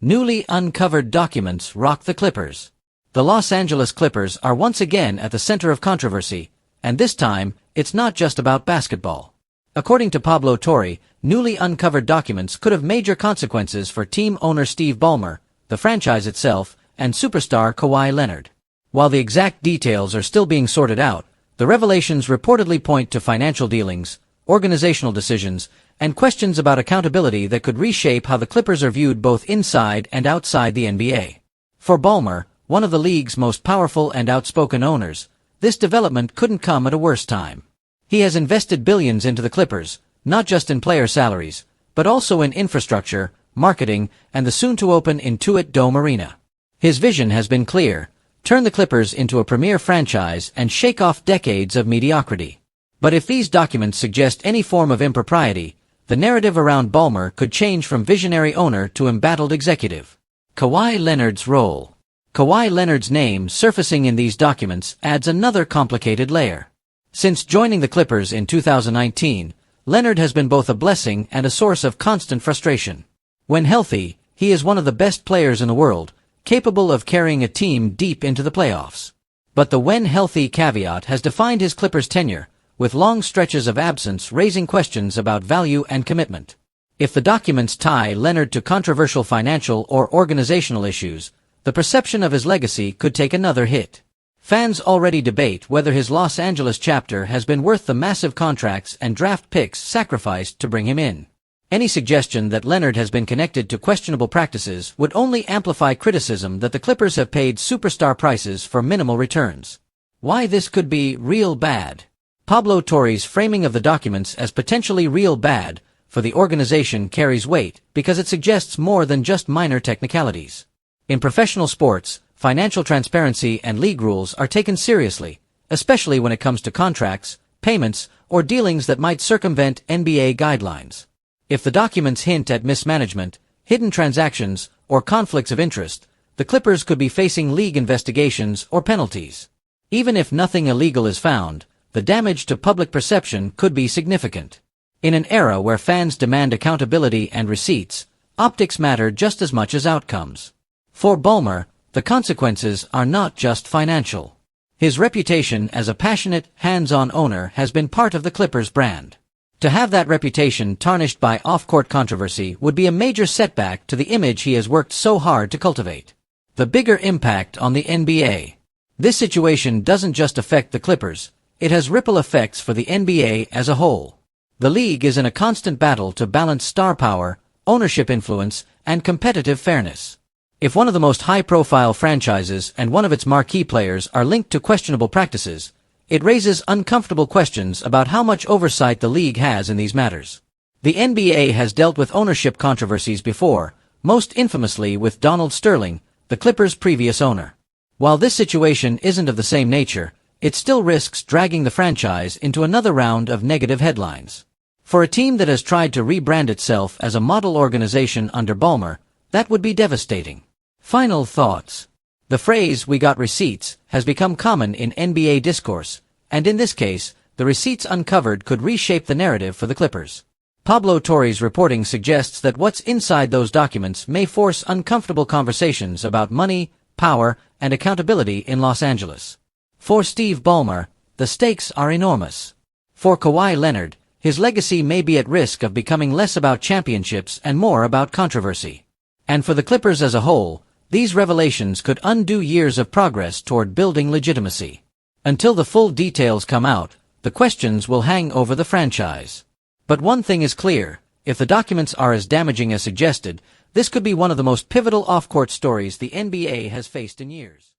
Newly uncovered documents rock the Clippers. The Los Angeles Clippers are once again at the center of controversy, and this time, it's not just about basketball. According to Pablo Torre, newly uncovered documents could have major consequences for team owner Steve Ballmer, the franchise itself, and superstar Kawhi Leonard. While the exact details are still being sorted out, the revelations reportedly point to financial dealings, organizational decisions, and questions about accountability that could reshape how the Clippers are viewed both inside and outside the NBA. For Ballmer, one of the league's most powerful and outspoken owners, this development couldn't come at a worse time. He has invested billions into the Clippers, not just in player salaries, but also in infrastructure, marketing, and the soon-to-open Intuit Dome Arena. His vision has been clear: turn the Clippers into a premier franchise and shake off decades of mediocrity. But if these documents suggest any form of impropriety, the narrative around Ballmer could change from visionary owner to embattled executive. Kawhi Leonard's role. Kawhi Leonard's name surfacing in these documents adds another complicated layer. Since joining the Clippers in 2019, Leonard has been both a blessing and a source of constant frustration. When healthy, he is one of the best players in the world, capable of carrying a team deep into the playoffs. But the when healthy caveat has defined his Clippers tenure, with long stretches of absence raising questions about value and commitment. If the documents tie Leonard to controversial financial or organizational issues, the perception of his legacy could take another hit. Fans already debate whether his Los Angeles chapter has been worth the massive contracts and draft picks sacrificed to bring him in. Any suggestion that Leonard has been connected to questionable practices would only amplify criticism that the Clippers have paid superstar prices for minimal returns. Why this could be real bad. Pablo Torre's framing of the documents as potentially real bad for the organization carries weight because it suggests more than just minor technicalities. In professional sports, financial transparency and league rules are taken seriously, especially when it comes to contracts, payments, or dealings that might circumvent NBA guidelines. If the documents hint at mismanagement, hidden transactions, or conflicts of interest, the Clippers could be facing league investigations or penalties. Even if nothing illegal is found, the damage to public perception could be significant. In an era where fans demand accountability and receipts, optics matter just as much as outcomes. For Ballmer, the consequences are not just financial. His reputation as a passionate, hands-on owner has been part of the Clippers brand. To have that reputation tarnished by off-court controversy would be a major setback to the image he has worked so hard to cultivate. The bigger impact on the NBA. This situation doesn't just affect the Clippers, it has ripple effects for the NBA as a whole. The league is in a constant battle to balance star power, ownership influence, and competitive fairness. If one of the most high-profile franchises and one of its marquee players are linked to questionable practices, it raises uncomfortable questions about how much oversight the league has in these matters. The NBA has dealt with ownership controversies before, most infamously with Donald Sterling, the Clippers' previous owner. While this situation isn't of the same nature, it still risks dragging the franchise into another round of negative headlines. For a team that has tried to rebrand itself as a model organization under Ballmer, that would be devastating. Final thoughts. The phrase "we got receipts" has become common in NBA discourse, and in this case, the receipts uncovered could reshape the narrative for the Clippers. Pablo Torre's reporting suggests that what's inside those documents may force uncomfortable conversations about money, power, and accountability in Los Angeles. For Steve Ballmer, the stakes are enormous. For Kawhi Leonard, his legacy may be at risk of becoming less about championships and more about controversy. And for the Clippers as a whole, these revelations could undo years of progress toward building legitimacy. Until the full details come out, the questions will hang over the franchise. But one thing is clear: if the documents are as damaging as suggested, this could be one of the most pivotal off-court stories the NBA has faced in years.